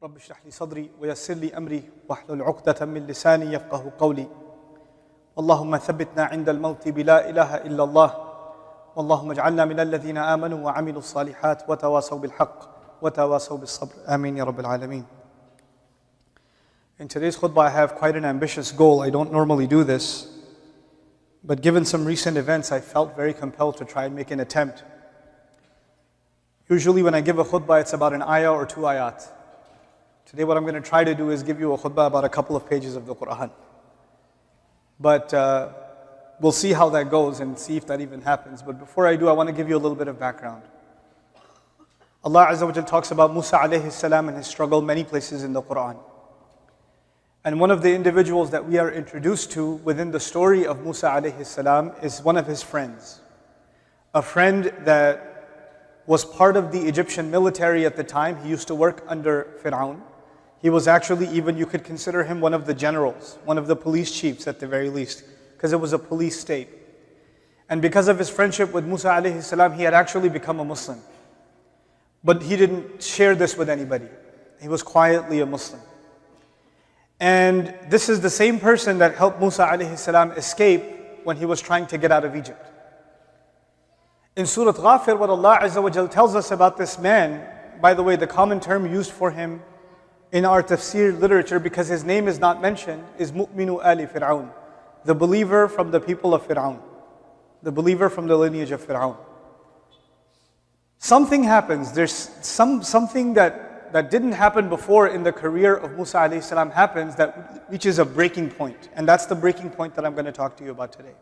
رب اشرح لي صدري ويسر لي أمري واحلل عقدة من لساني يفقه قولي اللهم ثبتنا عند الموت بلا إله إلا الله اللهم اجعلنا من الذين آمنوا وعملوا الصالحات وتواصوا بالحق وتواصوا بالصبر آمين يا رب العالمين. In today's khutbah I have quite an ambitious goal. I don't normally do this, but given some recent events I felt very compelled to try and make an attempt. Usually when I give a khutbah it's about an ayah or two ayat. Today what I'm going to try to do is give you a khutbah about a couple of pages of the Quran. But we'll see how that goes and see if that even happens. But before I do, I want to give you a little bit of background. Allah Azza wa Jal talks about Musa alayhi salam and his struggle many places in the Quran. And one of the individuals that we are introduced to within the story of Musa alayhi salam is one of his friends. A friend that was part of the Egyptian military at the time. He used to work under Fir'aun. He was actually even, you could consider him one of the generals, one of the police chiefs at the very least, because it was a police state. And because of his friendship with Musa alayhi salam, he had actually become a Muslim. But he didn't share this with anybody. He was quietly a Muslim. And this is the same person that helped Musa alayhi salam escape when he was trying to get out of Egypt. In Surah Ghafir, what Allah Azza wa Jal tells us about this man, by the way, the common term used for him in our tafsir literature, because his name is not mentioned, is Mu'minu Ali Fir'aun, the believer from the people of Fir'aun, the believer from the lineage of Fir'aun. Something happens, there's something that didn't happen before in the career of Musa alayhi salam happens that reaches a breaking point. And that's the breaking point that I'm going to talk to you about today.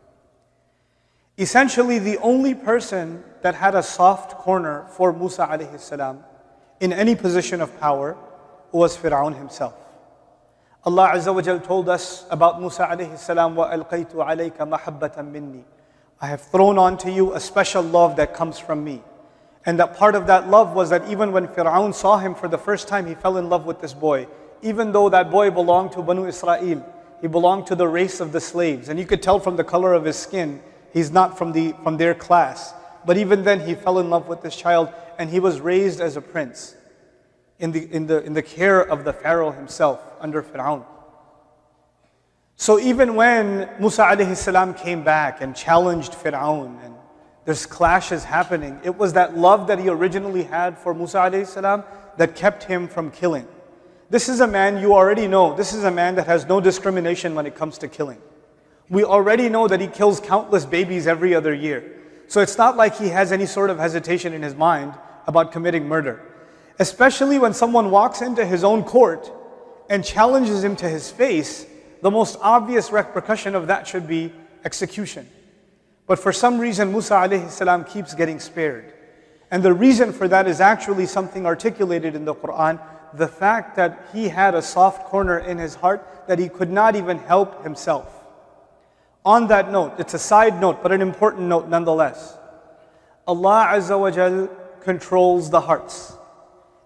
Essentially, the only person that had a soft corner for Musa alayhi salam in any position of power was Fir'aun himself. Allah Azza wa Jal told us about Musa alayhi salam, وَأَلْقَيْتُ عَلَيْكَ مَحَبَّةً مِنِّي. I have thrown onto you a special love that comes from me. And that part of that love was that even when Fir'aun saw him for the first time, he fell in love with this boy. Even though that boy belonged to Banu Israel, he belonged to the race of the slaves. And you could tell from the color of his skin, he's not from their class. But even then he fell in love with this child, and he was raised as a prince in the care of the Pharaoh himself under Fir'aun. So even when Musa alayhi salam came back and challenged Fir'aun and there's clashes happening, it was that love that he originally had for Musa alayhi salam that kept him from killing. This is a man, you already know, this is a man that has no discrimination when it comes to killing. We already know that he kills countless babies every other year. So it's not like he has any sort of hesitation in his mind about committing murder. Especially when someone walks into his own court and challenges him to his face, the most obvious repercussion of that should be execution. But for some reason, Musa alayhi salam keeps getting spared. And the reason for that is actually something articulated in the Quran, the fact that he had a soft corner in his heart that he could not even help himself. On that note, it's a side note, but an important note nonetheless. Allah Azza wa Jal controls the hearts,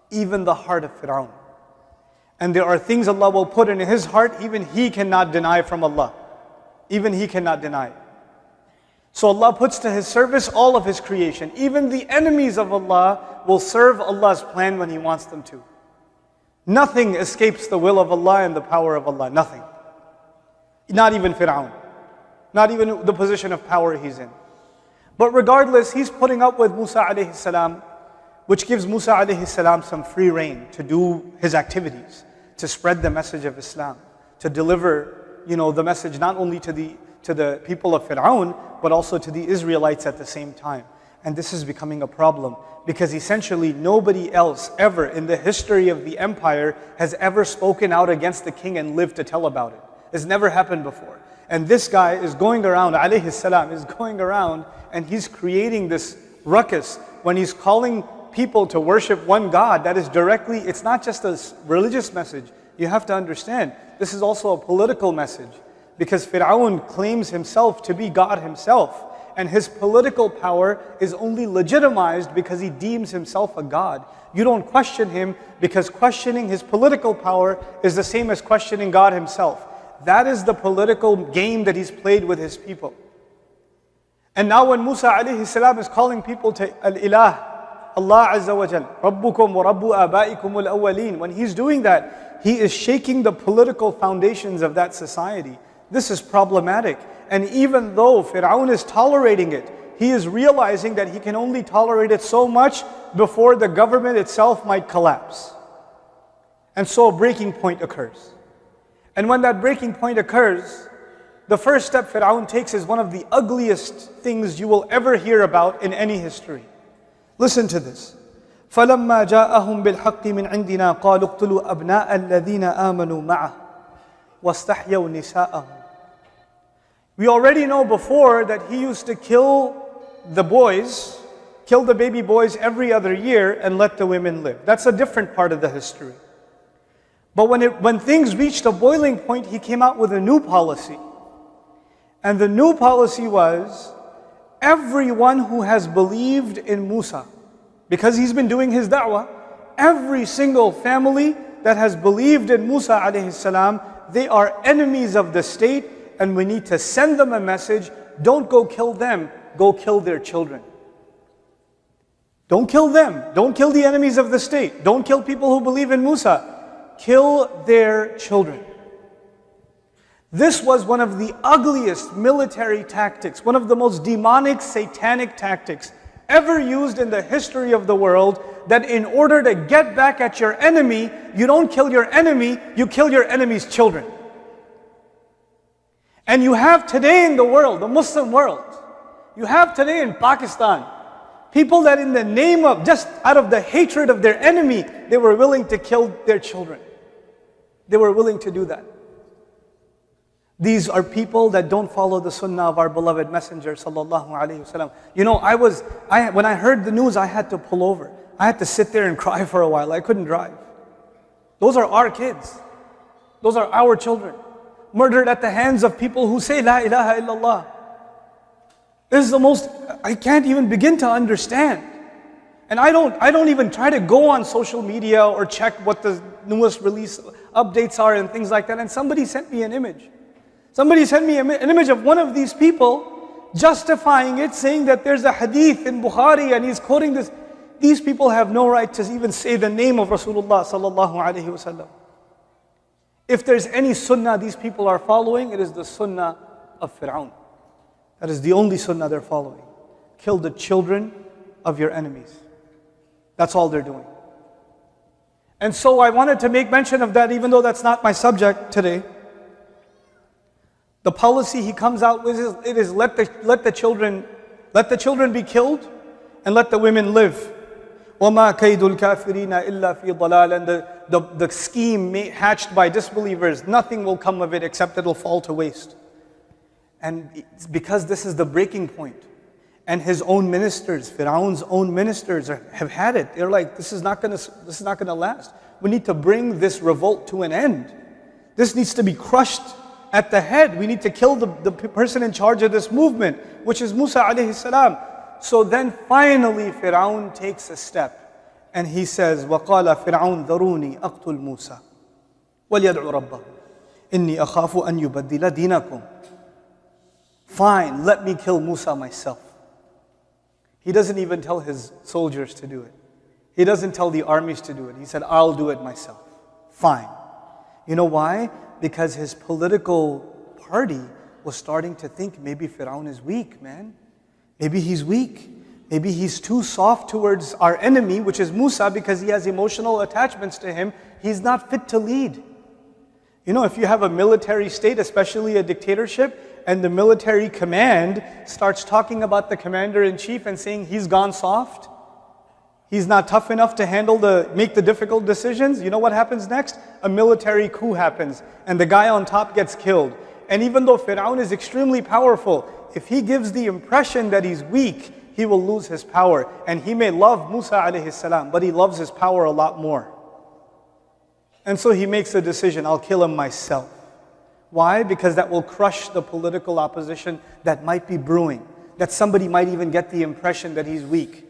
even the heart of Fir'aun. And there are things Allah will put in his heart, even he cannot deny from Allah. Even he cannot deny. So Allah puts to his service all of his creation. Even the enemies of Allah will serve Allah's plan when he wants them to. Nothing escapes the will of Allah and the power of Allah. Nothing. Not even Fir'aun. Not even the position of power he's in. But regardless, he's putting up with Musa alayhi salam, which gives Musa alayhi salam some free reign to do his activities, to spread the message of Islam, to deliver, the message not only to the people of Fir'aun, but also to the Israelites at the same time. And this is becoming a problem, because essentially nobody else ever in the history of the empire has ever spoken out against the king and lived to tell about it. It's never happened before. And this guy is going around, alayhi salam, is going around and he's creating this ruckus when he's calling people to worship one God that is directly, it's not just a religious message. You have to understand, this is also a political message. Because Fir'aun claims himself to be God himself. And his political power is only legitimized because he deems himself a God. You don't question him because questioning his political power is the same as questioning God himself. That is the political game that he's played with his people. And now when Musa alayhi salam is calling people to al-ilah, Allah Azza wa Jal, Rabbukum wa Rabbu abaikum al-awwaleen. When He's doing that, He is shaking the political foundations of that society. This is problematic. And even though Fir'aun is tolerating it, he is realizing that he can only tolerate it so much before the government itself might collapse. And so a breaking point occurs. And when that breaking point occurs, the first step Fir'aun takes is one of the ugliest things you will ever hear about in any history. Listen to this. فَلَمَّا جَاءَهُمْ بِالْحَقِّ مِنْ عِنْدِنَا قَالُوا اقْتُلُوا أَبْنَاءَ الَّذِينَ آمَنُوا مَعَهُ وَاسْتَحْيَوْا نِسَاءَهُمْ. We already know before that he used to kill the boys, kill the baby boys every other year and let the women live. That's a different part of the history. But when things reached a boiling point, he came out with a new policy. And the new policy was, everyone who has believed in Musa, because he's been doing his da'wah, every single family that has believed in Musa alayhi salam, they are enemies of the state, and we need to send them a message, don't go kill them, go kill their children. Don't kill them, don't kill the enemies of the state, don't kill people who believe in Musa, kill their children. This was one of the ugliest military tactics, one of the most demonic, satanic tactics ever used in the history of the world, that in order to get back at your enemy, you don't kill your enemy, you kill your enemy's children. And you have today in the world, the Muslim world, you have today in Pakistan, people that in the name of, just out of the hatred of their enemy, they were willing to kill their children. They were willing to do that. These are people that don't follow the sunnah of our beloved Messenger sallallahu alaihi wasallam. You know, when I heard the news, I had to pull over. I had to sit there and cry for a while. I couldn't drive. Those are our kids. Those are our children. Murdered at the hands of people who say La ilaha illallah. This is the most, I can't even begin to understand. And I don't even try to go on social media or check what the newest release updates are and things like that. And somebody sent me an image. Somebody sent me an image of one of these people justifying it, saying that there's a hadith in Bukhari and he's quoting this. These people have no right to even say the name of Rasulullah sallallahu alaihi wasallam. If there's any sunnah these people are following, it is the sunnah of Fir'aun. That is the only sunnah they're following. Kill the children of your enemies. That's all they're doing. And so I wanted to make mention of that, even though that's not my subject today. The policy he comes out with is let the children be killed and let the women live. وَمَا كَيْدُ الْكَافِرِينَ إِلَّا فِي ضَلَالٍ. And the scheme hatched by disbelievers, nothing will come of it except it'll fall to waste. And it's because this is the breaking point. And his own ministers, Fir'aun's own ministers have had it. They're like, this is not going to last. We need to bring this revolt to an end. This needs to be crushed at the head. We need to kill the person in charge of this movement, which is Musa alayhi salam. So then finally Fir'aun takes a step and he says, وَقَالَ فِرْعَوْنَ ذَرُونِي أَقْتُلْ مُوسَى وَلْيَدْعُ رَبَّهُ إِنِّي أَخَافُ أَنْ يُبَدِّلَ دِينَكُمْ. Fine, let me kill Musa myself. He doesn't even tell his soldiers to do it. He doesn't tell the armies to do it. He said, I'll do it myself. Fine. You know why? Because his political party was starting to think maybe Fir'aun is weak, man. Maybe he's weak. Maybe he's too soft towards our enemy, which is Musa, because he has emotional attachments to him. He's not fit to lead. You know, if you have a military state, especially a dictatorship, and the military command starts talking about the commander-in-chief and saying he's gone soft, he's not tough enough to make the difficult decisions, you know what happens next? A military coup happens, and the guy on top gets killed. And even though Fir'aun is extremely powerful, if he gives the impression that he's weak, he will lose his power. And he may love Musa alayhi salam, but he loves his power a lot more. And so he makes a decision, I'll kill him myself. Why? Because that will crush the political opposition that might be brewing. That somebody might even get the impression that he's weak.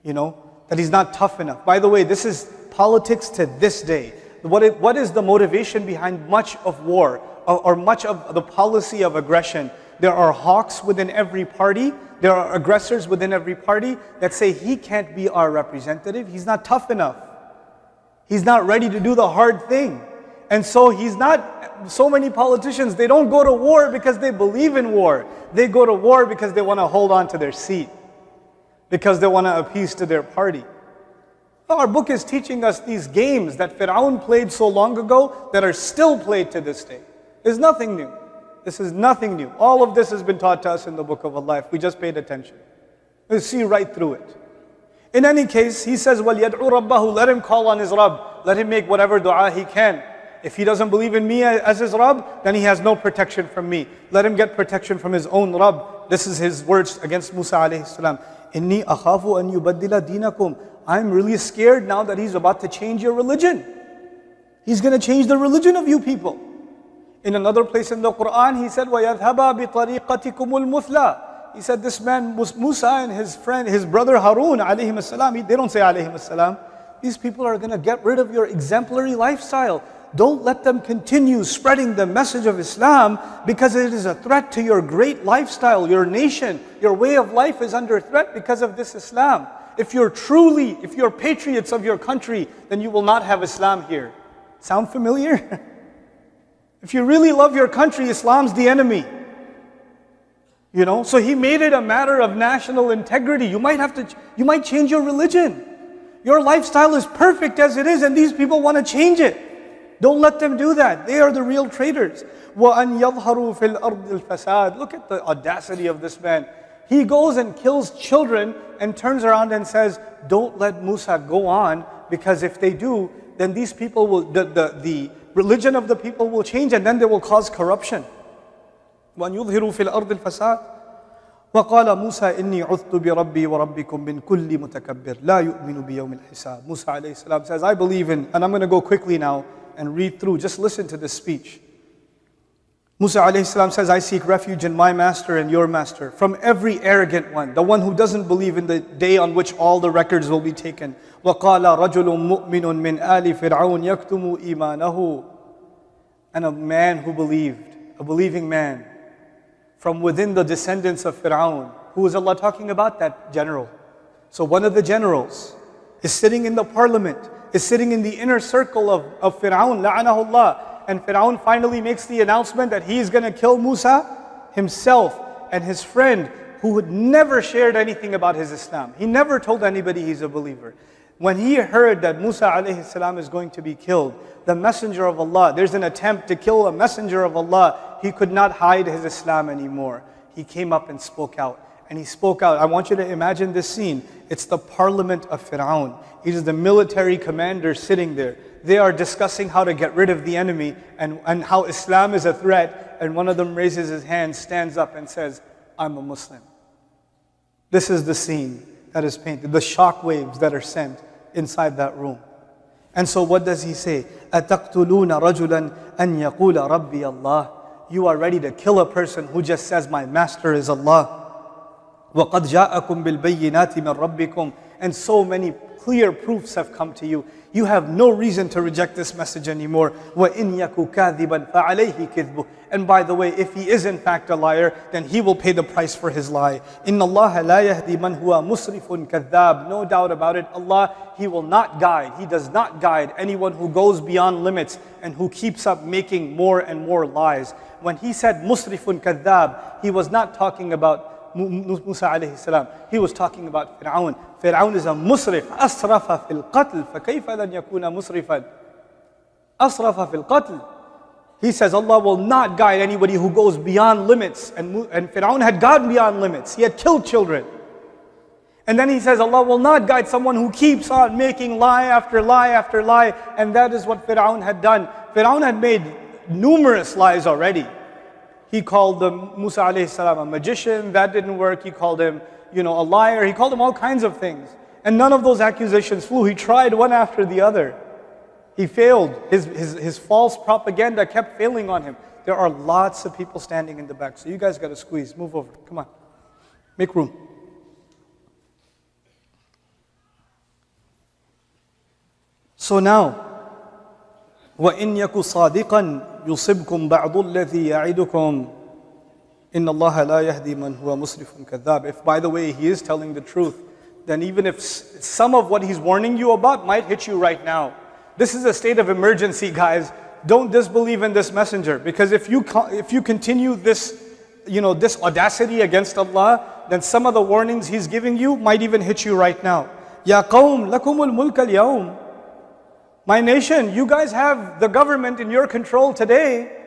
You know, that he's not tough enough. By the way, this is politics to this day. What is the motivation behind much of war or much of the policy of aggression? There are hawks within every party There are aggressors within every party that say he can't be our representative. He's not tough enough. He's not ready to do the hard thing. And so so many politicians, they don't go to war because they believe in war. They go to war because they want to hold on to their seat, because they want to appease to their party. Our book is teaching us these games that Fir'aun played so long ago that are still played to this day. There's nothing new. This is nothing new. All of this has been taught to us in the book of Allah if we just paid attention. We see right through it. In any case, he says, وَلْيَدْعُ رَبَّهُ, let him call on his Rabb. Let him make whatever dua he can. If he doesn't believe in me as his Rabb, then he has no protection from me. Let him get protection from his own Rabb. This is his words against Musa alayhi salam. إِنِّي أَخَافُ أَن يُبَدِّلَ دِينَكُمْ. I'm really scared now that he's about to change your religion. He's going to change the religion of you people. In another place in the Quran, he said, وَيَذْهَبَا بِطَرِيقَتِكُمُ الْمُثْلَى. He said this man, Musa and his friend, his brother Harun, alayhim as-salam, they don't say alayhim as-salam. These people are going to get rid of your exemplary lifestyle. Don't let them continue spreading the message of Islam because it is a threat to your great lifestyle, your nation. Your way of life is under threat because of this Islam. If you're patriots of your country, then you will not have Islam here. Sound familiar? If you really love your country, Islam's the enemy. So he made it a matter of national integrity. You might change your religion. Your lifestyle is perfect as it is and these people want to change it. Don't let them do that. They are the real traitors. وَأَنْ يَظْهَرُوا فِي الْأَرْضِ الْفَسَادِ. Look at the audacity of this man. He goes and kills children and turns around and says, don't let Musa go on, because if they do, then these people will, the religion of the people will change and then they will cause corruption. وَأَنْ يُظْهِرُوا فِي الْأَرْضِ الْفَسَادِ. وَقَالَ مُوسَى إِنِّي عُذْتُ بِرَبِّي وَرَبِّكُمْ مِنْ كُلِّ مُتَكَبِّرٍ لَا يُؤْمِنُ بِيَوْمِ الْحِسَابِ. Musa alayhi salam says, I believe in, and I'm going to go quickly now and read through, just listen to this speech. Musa alayhi salam says, I seek refuge in my master and your master from every arrogant one, the one who doesn't believe in the day on which all the records will be taken. وَقَالَ رَجُلٌ مُؤْمِنٌ مِنْ آلِ فِرْعَوْنَ يَكْتُمُ إِيمَانَهُ. And a man who believed, a believing man, from within the descendants of Fir'aun. Who is Allah talking about? That general. So one of the generals is sitting in the parliament, is sitting in the inner circle of Fir'aun, la'anahullah. And Fir'aun finally makes the announcement that he is going to kill Musa himself and his friend, who had never shared anything about his Islam. He never told anybody he's a believer. When he heard that Musa alayhi salam is going to be killed, the messenger of Allah, there's an attempt to kill a messenger of Allah, he could not hide his Islam anymore. He came up and spoke out. And he spoke out. I want you to imagine this scene. It's the parliament of Fir'aun. He is the military commander sitting there. They are discussing how to get rid of the enemy and how Islam is a threat. And one of them raises his hand, stands up and says, I'm a Muslim. This is the scene that is painted, the shock waves that are sent inside that room. And so what does he say? أَتَقْتُلُونَ رَجُلًا أَنْ يَقُولَ رَبِّيَ اللَّهِ. You are ready to kill a person who just says, my master is Allah. وَقَدْ جَاءَكُمْ بِالْبَيِّنَاتِ مِنْ رَبِّكُمْ. And so many clear proofs have come to you. You have no reason to reject this message anymore. وَإِنْ يَكُ كَاذِبًا فَعَلَيْهِ كِذْبُهُ. And by the way, if he is in fact a liar, then he will pay the price for his lie. إِنَّ اللَّهَ لَا يَهْدِي مَنْ هُوَ مُسْرِفٌ كَذَّابٌ. No doubt about it, Allah, He will not guide, He does not guide anyone who goes beyond limits and who keeps up making more and more lies. When He said musrifun kadhab, He was not talking about Musa alayhi salam. He was talking about Fir'aun. Fir'aun is a musrif. أسرف في القتل فكيف لن يكون مسرفا. أسرف في القتل. He says Allah will not guide anybody who goes beyond limits. And Fir'aun had gone beyond limits. He had killed children. And then he says Allah will not guide someone who keeps on making lie after lie after lie. And that is what Fir'aun had done. Fir'aun had made numerous lies already. He called Musa alayhi salam a magician. That didn't work. He called him, a liar. He called him all kinds of things. And none of those accusations flew. He tried one after the other. He failed. His false propaganda kept failing on him. There are lots of people standing in the back. So you guys got to squeeze. Move over. Come on. Make room. So now, وَإِنْ يَكُ صَادِقًا يُصِبْكُمْ بَعْضُ الَّذِي يَعِدُكُمْ. إِنَّ اللَّهَ لَا يَهْدِي مَنْ هُوَ مُسْرِفٌ كَذَّابٌ. If by the way he is telling the truth, then even if some of what he's warning you about might hit you right now. This is a state of emergency, guys. Don't disbelieve in this messenger, because if you continue this, this audacity against Allah, then some of the warnings he's giving you might even hit you right now. Ya qawm lakumul mulk al-yawm. My nation, you guys have the government in your control today.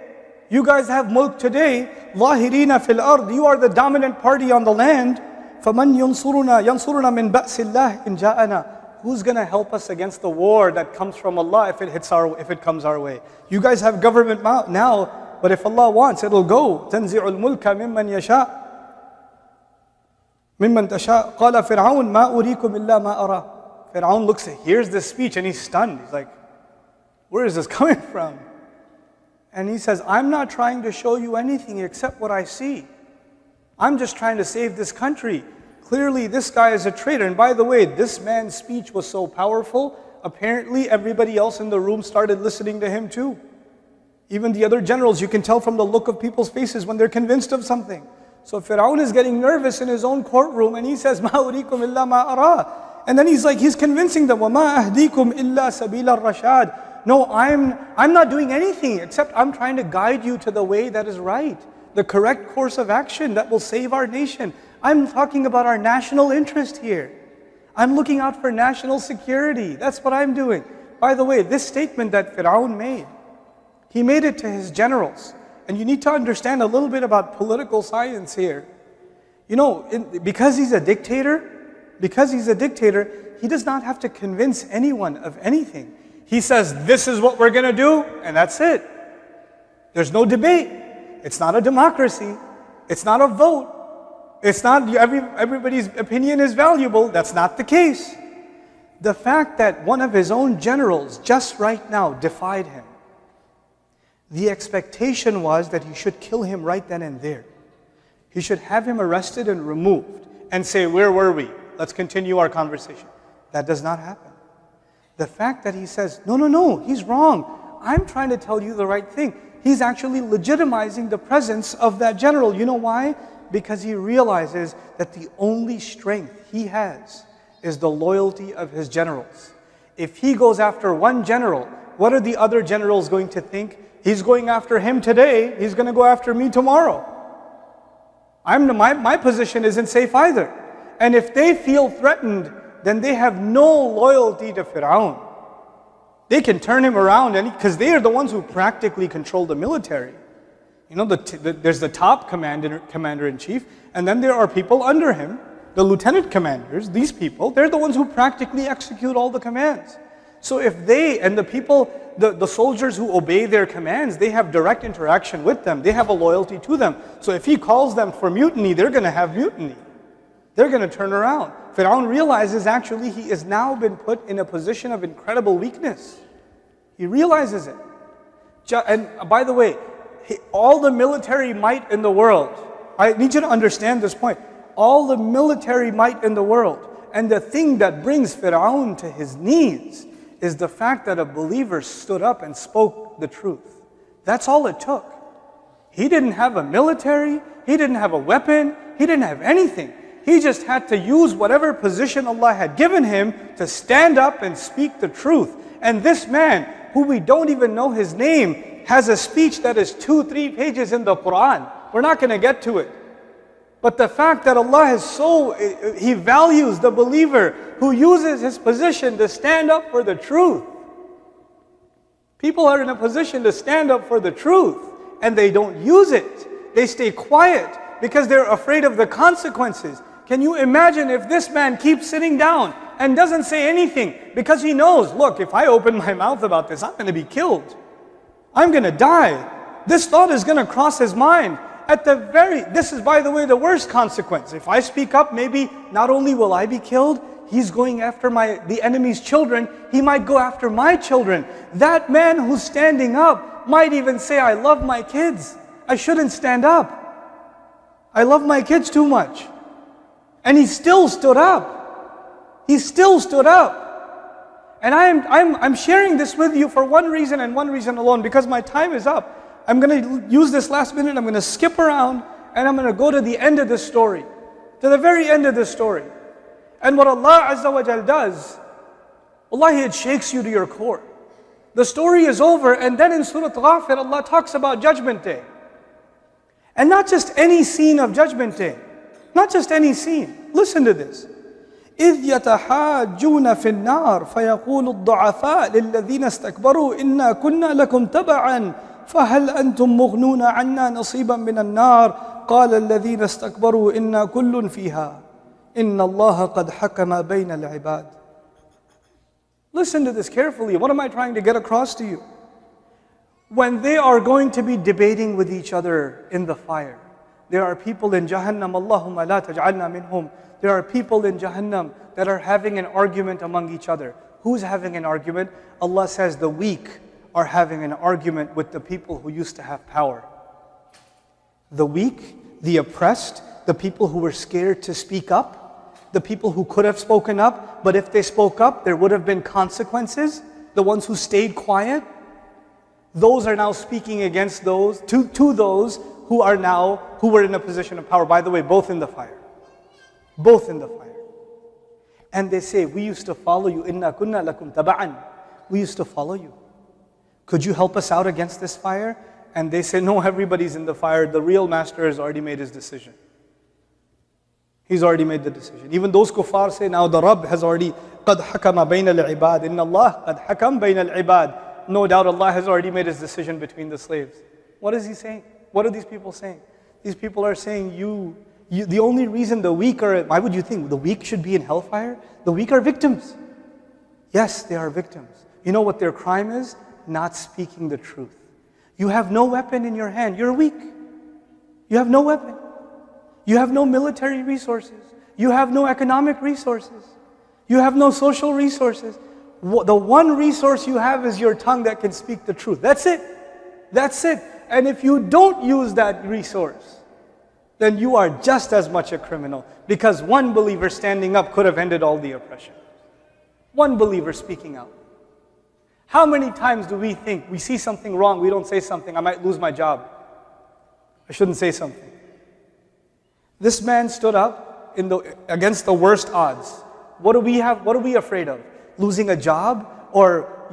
You guys have mulk today. ظاهرين fil ard. You are the dominant party on the land. فَمَنْ يَنْصُرُنَا مِنْ بَأْسِ اللَّهِ إِنْ جَاءَنَا. Who's going to help us against the war that comes from Allah if it comes our way? You guys have government now, but if Allah wants, it'll go. تَنْزِعُ الْمُلْكَ مِمَّنْ يَشَاءُ مِمَّنْ تَشَاءُ قَالَ فِرْعَوْنَ مَا أُرِيكُمْ إِلَّا مَا أَرَى. Fir'aun hears this speech and he's stunned. He's like, where is this coming from? And he says, I'm not trying to show you anything except what I see. I'm just trying to save this country. Clearly this guy is a traitor. And by the way, this man's speech was so powerful, apparently everybody else in the room started listening to him too. Even the other generals, you can tell from the look of people's faces when they're convinced of something. So Fir'aun is getting nervous in his own courtroom and he says, مَا أُرِيكُمْ إِلَّا مَا أَرَى. And then he's convincing them, وَمَا أَهْدِيكُمْ إِلَّا سَبِيلَ الرَّشَادِ. No, I'm not doing anything except I'm trying to guide you to the way that is right, the correct course of action that will save our nation. I'm talking about our national interest here. I'm looking out for national security. That's what I'm doing. By the way, this statement that Fir'aun made, he made it to his generals. And you need to understand a little bit about political science here. Because he's a dictator, he does not have to convince anyone of anything. He says, this is what we're going to do, and that's it. There's no debate. It's not a democracy. It's not a vote. It's not everybody's opinion is valuable. That's not the case. The fact that one of his own generals just right now defied him, the expectation was that he should kill him right then and there. He should have him arrested and removed and say, where were we? Let's continue our conversation. That does not happen. The fact that he says, no, he's wrong. I'm trying to tell you the right thing. He's actually legitimizing the presence of that general. You know why? Because he realizes that the only strength he has is the loyalty of his generals. If he goes after one general, what are the other generals going to think? He's going after him today, he's going to go after me tomorrow. My position isn't safe either. And if they feel threatened, then they have no loyalty to Fir'aun. They can turn him around, because they are the ones who practically control the military. There's the top commander-in-chief, and then there are people under him, the lieutenant commanders. These people, they're the ones who practically execute all the commands. So if they, and the people, the soldiers who obey their commands, they have direct interaction with them. They have a loyalty to them. So if he calls them for mutiny, they're going to have mutiny. They're going to turn around. Fir'aun realizes actually he has now been put in a position of incredible weakness. He realizes it. And by the way, all the military might in the world, I need you to understand this point, all the military might in the world, and the thing that brings Fir'aun to his knees is the fact that a believer stood up and spoke the truth. That's all it took. He didn't have a military, he didn't have a weapon, he didn't have anything. He just had to use whatever position Allah had given him to stand up and speak the truth. And this man, who we don't even know his name, has a speech that is 2-3 pages in the Quran. We're not going to get to it. But the fact that Allah is He values the believer who uses his position to stand up for the truth. People are in a position to stand up for the truth, and they don't use it. They stay quiet because they're afraid of the consequences. Can you imagine if this man keeps sitting down and doesn't say anything because he knows, look, if I open my mouth about this, I'm going to be killed. I'm going to die. This thought is going to cross his mind. This is, by the way, the worst consequence. If I speak up, maybe not only will I be killed, he's going after the enemy's children, he might go after my children. That man who's standing up might even say, I love my kids. I shouldn't stand up. I love my kids too much. And he still stood up. He still stood up. And I'm sharing this with you for one reason and one reason alone, because my time is up. I'm going to use this last minute, I'm going to skip around, and I'm going to go to the end of this story, to the very end of this story. And what Allah Azza wa Jal does, wallahi, it shakes you to your core. The story is over, and then in Surah Ghafir, Allah talks about Judgment Day. And not just any scene of Judgment Day. Not just any scene. Listen to this. إِذْ يَتَحَاجُّونَ فِي النَّارِ فَيَقُولُ الضُّعَفَاءُ لِلَّذِينَ اسْتَكْبَرُوا إِنَّا كُنَّا لَكُمْ تَبَعًا فَهَلْ أَنْتُمْ مُغْنُونَ عَنَّا نَصِيبًا مِنَ النَّارِ قَالَ الَّذِينَ اسْتَكْبَرُوا إِنَّا كُلٌّ فِيهَا إِنَّ اللَّهَ قَدْ حَكَمَ بَيْنَ الْعِبَادِ. Listen to this carefully. What am I trying to get across to you? When they are going to be debating with each other in the fire, there are people in Jahannam, Allahumma la taj'alna minhum. There are people in Jahannam that are having an argument among each other. Who's having an argument? Allah says the weak are having an argument with the people who used to have power. The weak, the oppressed, the people who were scared to speak up, the people who could have spoken up, but if they spoke up, there would have been consequences. The ones who stayed quiet, those are now speaking against those, to those who were in a position of power. By the way, both in the fire. Both in the fire. And they say, we used to follow you. Inna kunna lakum taba'an. We used to follow you. Could you help us out against this fire? And they say, no, everybody's in the fire. The real master has already made his decision. He's already made the decision. Even those kuffar say, now the Rabb has already قَدْ حَكَمَ بَيْنَ الْعِبَادِ إِنَّ اللَّهَ قَدْ حَكَمَ بَيْنَ الْعِبَادِ. No doubt Allah has already made his decision between the slaves. What is he saying? What are these people saying? These people are saying, you the only reason the weak are, why would you think the weak should be in hellfire? The weak are victims. Yes, they are victims. You know what their crime is? Not speaking the truth. You have no weapon in your hand. You're weak. You have no weapon. You have no military resources. You have no economic resources. You have no social resources. The one resource you have is your tongue that can speak the truth. That's it. That's it. And if you don't use that resource, then you are just as much a criminal. Because one believer standing up could have ended all the oppression. One believer speaking out. How many times do we think we see something wrong, we don't say something, I might lose my job. I shouldn't say something. This man stood up against the worst odds. What do we have? What are we afraid of? Losing a job? Or,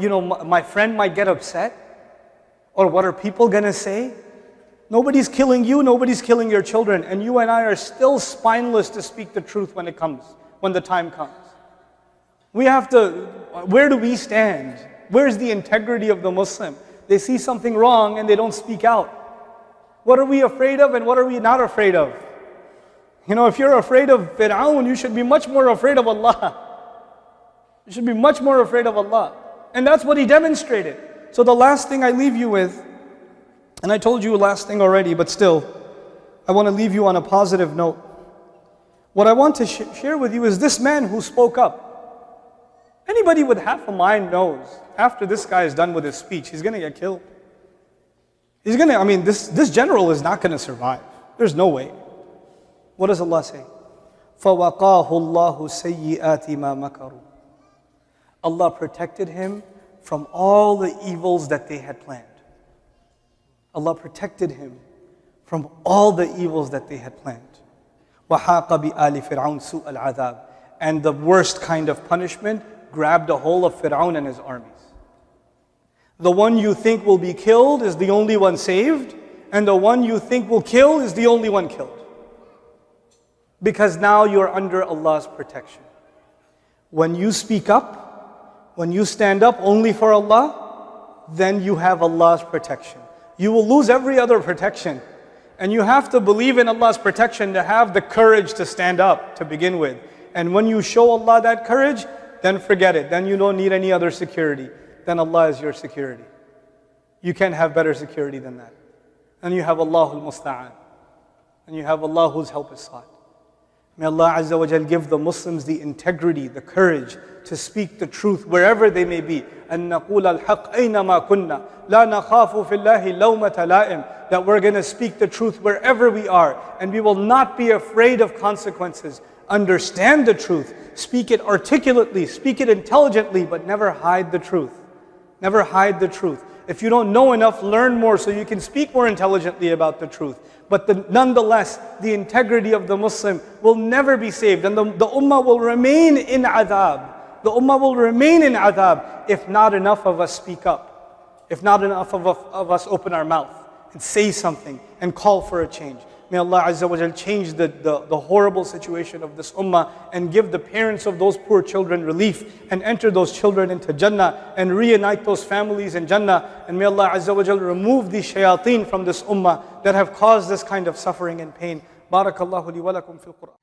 my friend might get upset? Or what are people gonna say? Nobody's killing you, nobody's killing your children. And you and I are still spineless to speak the truth when the time comes. We have to, where do we stand? Where's the integrity of the Muslim? They see something wrong and they don't speak out. What are we afraid of and what are we not afraid of? If you're afraid of Fir'aun, you should be much more afraid of Allah. You should be much more afraid of Allah. And that's what he demonstrated. So the last thing I leave you with, and I told you last thing already, but still, I want to leave you on a positive note. What I want to share with you is this man who spoke up. Anybody with half a mind knows, after this guy is done with his speech, he's going to get killed. This general is not going to survive. There's no way. What does Allah say? فَوَقَاهُ اللَّهُ سَيِّئَاتِ مَا مَكَرُوا. Allah protected him from all the evils that they had planned. Allah protected him from all the evils that they had planned. وَحَاقَ بِآلِ فِرْعَوْنَ سُوءَ الْعَذَابِ. And the worst kind of punishment grabbed a hold of Fir'aun and his armies. The one you think will be killed is the only one saved, and the one you think will kill is the only one killed. Because now you're under Allah's protection. When you speak up, when you stand up only for Allah, then you have Allah's protection. You will lose every other protection. And you have to believe in Allah's protection to have the courage to stand up to begin with. And when you show Allah that courage, then forget it. Then you don't need any other security. Then Allah is your security. You can't have better security than that. And you have Allahul Musta'an. And you have Allah whose help is sought. May Allah Azza wa Jal give the Muslims the integrity, the courage to speak the truth wherever they may be. أَن نَقُولَ الْحَقِّ أَيْنَمَا كُنَّا لَا نَخَافُ فِي اللَّهِ لَوْمَةَ لَائِمٍ. That we're going to speak the truth wherever we are. And we will not be afraid of consequences. Understand the truth. Speak it articulately. Speak it intelligently. But never hide the truth. Never hide the truth. If you don't know enough, learn more so you can speak more intelligently about the truth. But nonetheless, the integrity of the Muslim will never be saved, and the ummah will remain in adhab. The ummah will remain in adhab if not enough of us speak up, if not enough of us open our mouth and say something and call for a change. May Allah Azza wa Jal change the horrible situation of this ummah and give the parents of those poor children relief and enter those children into Jannah and reunite those families in Jannah. And may Allah Azza wa Jal remove these shayateen from this ummah that have caused this kind of suffering and pain. Barakallahu li wa lakum fil Qur'an.